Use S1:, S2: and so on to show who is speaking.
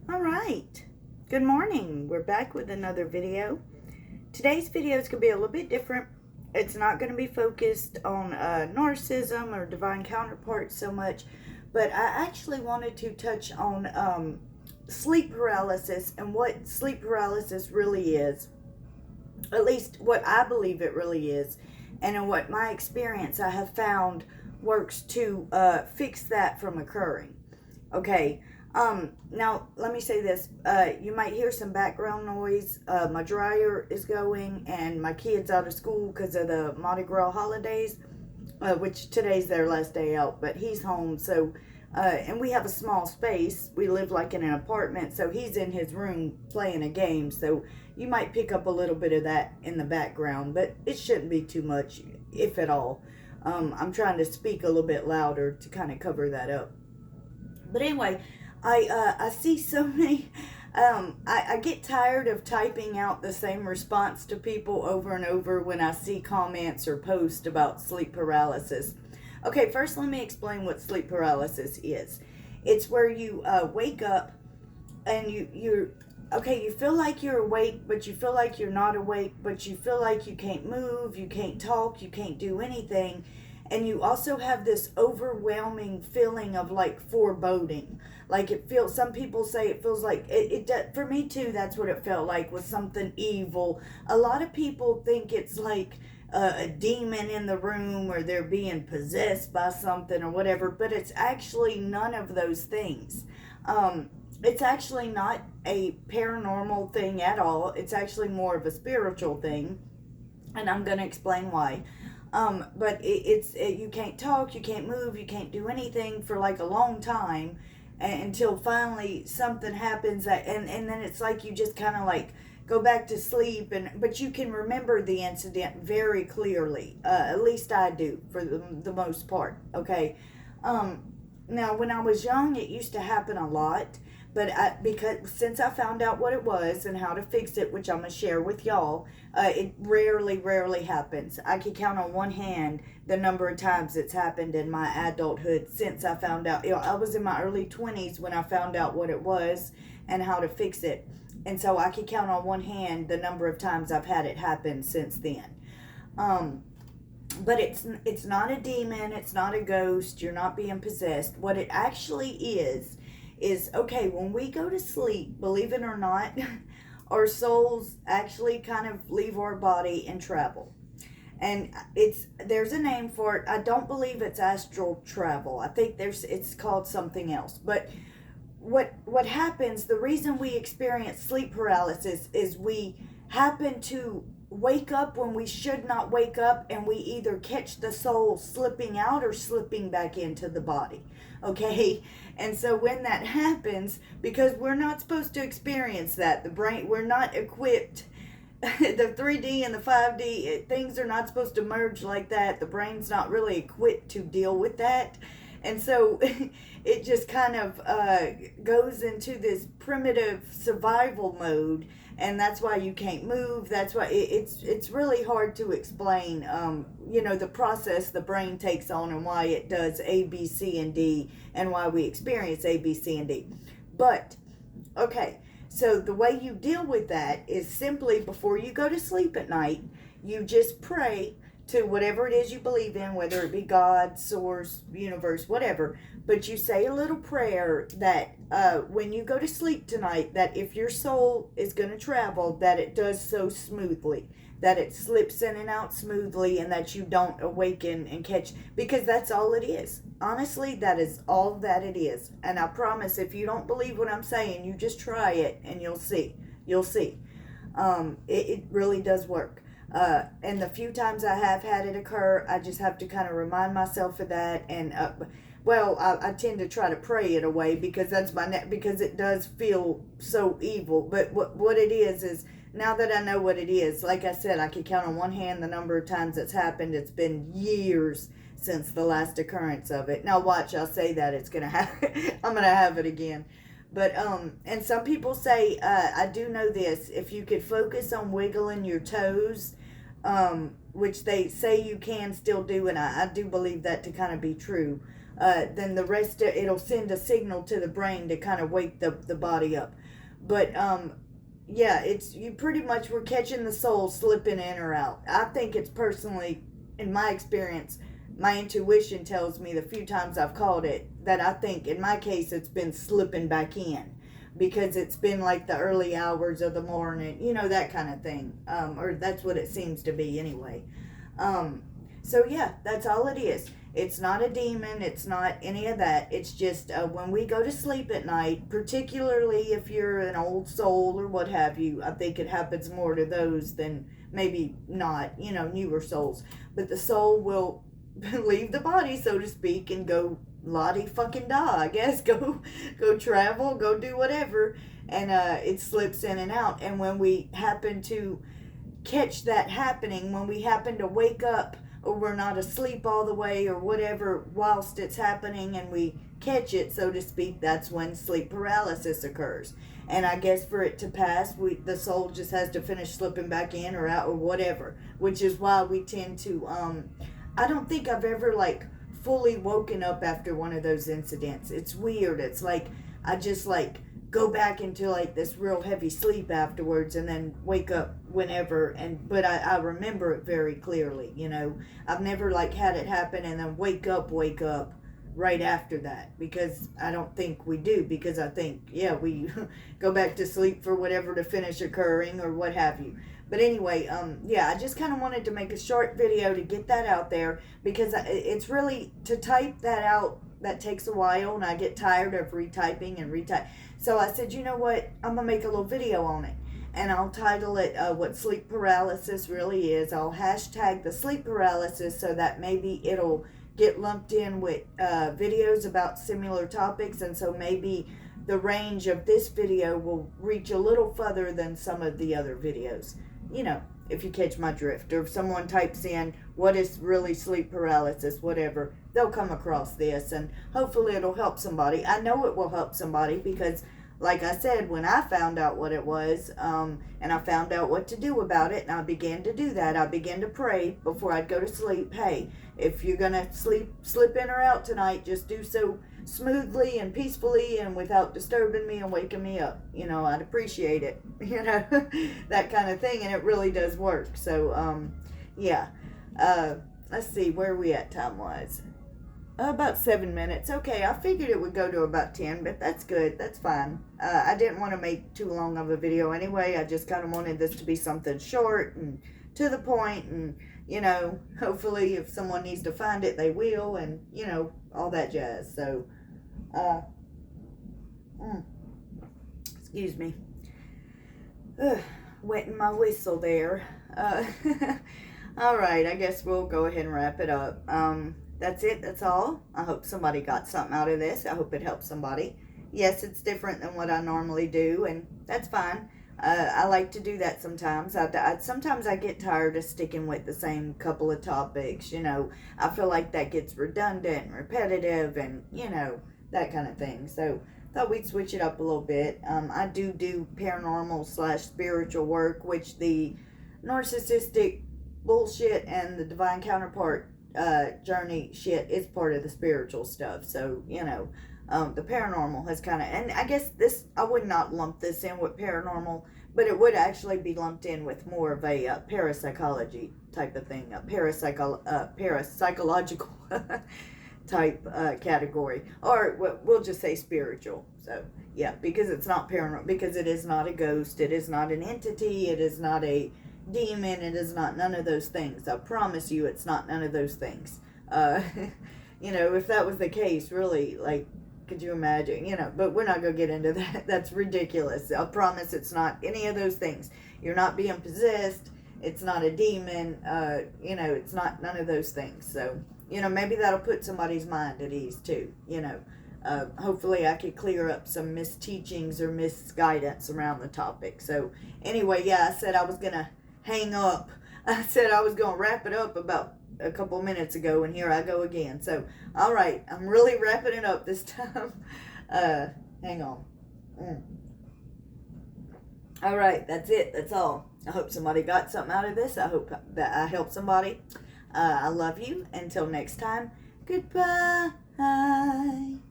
S1: All right. Good morning. We're back with another video. Today's video is going to be a little bit different. It's not going to be focused on narcissism or divine counterparts so much, but I actually wanted to touch on sleep paralysis and what sleep paralysis really is. At least what I believe it really is. And in what my experience I have found works to fix that from occurring. Okay. Now let me say this. You might hear some background noise. My dryer is going and my kids out of school because of the Mardi Gras holidays, which today's their last day out, but he's home. So, and we have a small space. We live like in an apartment. So he's in his room playing a game. So you might pick up a little bit of that in the background, but it shouldn't be too much, if at all. I'm trying to speak a little bit louder to kind of cover that up. But anyway, I see so many. I get tired of typing out the same response to people over and over when I see comments or posts about sleep paralysis. Okay, first let me explain what sleep paralysis is. It's where you wake up and you're okay. You feel like you're awake, but you feel like you're not awake. But you feel like you can't move, you can't talk, you can't do anything. And you also have this overwhelming feeling of like foreboding. Like it feels, some people say it feels like, for me too, that's what it felt like, was something evil. A lot of people think it's like a demon in the room or they're being possessed by something or whatever, but it's actually none of those things. It's actually not a paranormal thing at all. It's actually more of a spiritual thing. And I'm going to explain why. But you can't talk, you can't move, you can't do anything for like a long time until finally something happens and then it's like you just kind of like go back to sleep, but you can remember the incident very clearly. At least I do for the most part. Okay. Now when I was young, it used to happen a lot. But because since I found out what it was and how to fix it, which I'm going to share with y'all, it rarely happens. I can count on one hand the number of times it's happened in my adulthood since I found out. I was in my early 20s when I found out what it was and how to fix it. And so I can count on one hand the number of times I've had it happen since then. But it's not a demon. It's not a ghost. You're not being possessed. What it actually is okay, when we go to sleep, believe it or not, our souls actually kind of leave our body and travel. And there's a name for it. I don't believe it's astral travel. I think it's called something else. But what happens, the reason we experience sleep paralysis is we happen to wake up when we should not wake up, and we either catch the soul slipping out or slipping back into the body. Okay, and so when that happens, because we're not supposed to experience that, the brain, we're not equipped. The 3D and the 5D, things are not supposed to merge like that. The brain's not really equipped to deal with that. And so it just kind of goes into this primitive survival mode, and that's why you can't move. That's why it's really hard to explain, the process the brain takes on and why it does A, B, C, and D, and why we experience A, B, C, and D. But, okay, so the way you deal with that is simply before you go to sleep at night, you just pray to whatever it is you believe in, whether it be God, source, universe, whatever. But you say a little prayer that when you go to sleep tonight, that if your soul is going to travel, that it does so smoothly, that it slips in and out smoothly, and that you don't awaken and catch, because that's all it is. Honestly, that is all that it is. And I promise, if you don't believe what I'm saying, you just try it and you'll see. You'll see. It really does work. And the few times I have had it occur, I just have to kind of remind myself of that. And I tend to try to pray it away because that's because it does feel so evil. But what it is now that I know what it is, like I said, I can count on one hand the number of times it's happened. It's been years since the last occurrence of it. Now watch, I'll say that it's gonna happen. I'm gonna have it again. But and some people say, I do know this, if you could focus on wiggling your toes, which they say you can still do, and I do believe that to kind of be true. then the rest of it'll send a signal to the brain to kind of wake the body up. But yeah, it's you pretty much were catching the soul slipping in or out. I think it's personally, in my experience, my intuition tells me the few times I've called it that I think in my case it's been slipping back in, because it's been like the early hours of the morning, you know, that kind of thing, or that's what it seems to be anyway. So yeah, that's all it is. It's not a demon. It's not any of that. It's just when we go to sleep at night, particularly if you're an old soul or what have you, I think it happens more to those than maybe not, you know, newer souls. But the soul will leave the body, so to speak, and go lottie fucking da, I guess. Go travel, go do whatever. And it slips in and out. And when we happen to catch that happening, when we happen to wake up, or we're not asleep all the way or whatever whilst it's happening, and we catch it, so to speak, that's when sleep paralysis occurs. And I guess for it to pass, the soul just has to finish slipping back in or out or whatever, which is why we tend to, I don't think I've ever like fully woken up after one of those incidents. It's weird. It's like, I just like go back into like this real heavy sleep afterwards and then wake up whenever, but I remember it very clearly, you know. I've never like had it happen and then wake up right after that, because I don't think we do, because I think, yeah, we go back to sleep for whatever to finish occurring or what have you. But anyway, yeah, I just kind of wanted to make a short video to get that out there, because it's really, to type that out, that takes a while, and I get tired of retyping and retype. So I said, you know what, I'm going to make a little video on it. And I'll title it what sleep paralysis really is. I'll hashtag the sleep paralysis so that maybe it'll get lumped in with videos about similar topics. And so maybe the range of this video will reach a little further than some of the other videos. You know, if you catch my drift. Or if someone types in, what is really sleep paralysis, whatever, they'll come across this. And hopefully it'll help somebody. I know it will help somebody, because like I said, when I found out what it was, and I found out what to do about it, and I began to do that, I began to pray before I'd go to sleep. Hey, if you're going to slip in or out tonight, just do so smoothly and peacefully and without disturbing me and waking me up. You know, I'd appreciate it, you know, that kind of thing. And it really does work. So, yeah. Let's see, where are we at time-wise? About 7 minutes. Okay, I figured it would go to about 10, but that's good. That's fine. I didn't want to make too long of a video anyway. I just kind of wanted this to be something short and to the point, and, you know, hopefully if someone needs to find it, they will, and, you know, all that jazz. So, excuse me. Wetting my whistle there. All right, I guess we'll go ahead and wrap it up. That's it. That's all. I hope somebody got something out of this. I hope it helps somebody. Yes, it's different than what I normally do, and that's fine. I like to do that sometimes. Sometimes I get tired of sticking with the same couple of topics, you know. I feel like that gets redundant and repetitive and, you know, that kind of thing. So, thought we'd switch it up a little bit. I do paranormal / spiritual work, which the narcissistic bullshit and the divine counterpart journey shit is part of the spiritual stuff. So, you know, the paranormal has kind of, and I guess this, I would not lump this in with paranormal, but it would actually be lumped in with more of a parapsychology type of thing, a parapsychological type category, or we'll just say spiritual. So yeah, because it's not paranormal, because it is not a ghost, it is not an entity, it is not a demon, it is not none of those things. I promise you, it's not none of those things. You know, if that was the case, really, like, could you imagine? You know, but we're not gonna get into that. That's ridiculous. I promise it's not any of those things. You're not being possessed. It's not a demon. You know, it's not none of those things. So, you know, maybe that'll put somebody's mind at ease too. You know, hopefully I could clear up some misteachings or misguidance around the topic. So anyway, yeah, I said I was gonna hang up. I said I was gonna wrap it up about a couple minutes ago, and here I go again. So, all right, I'm really wrapping it up this time. Hang on. All right, that's it. That's all. I hope somebody got something out of this. I hope that I helped somebody. I love you. Until next time, goodbye. Hi.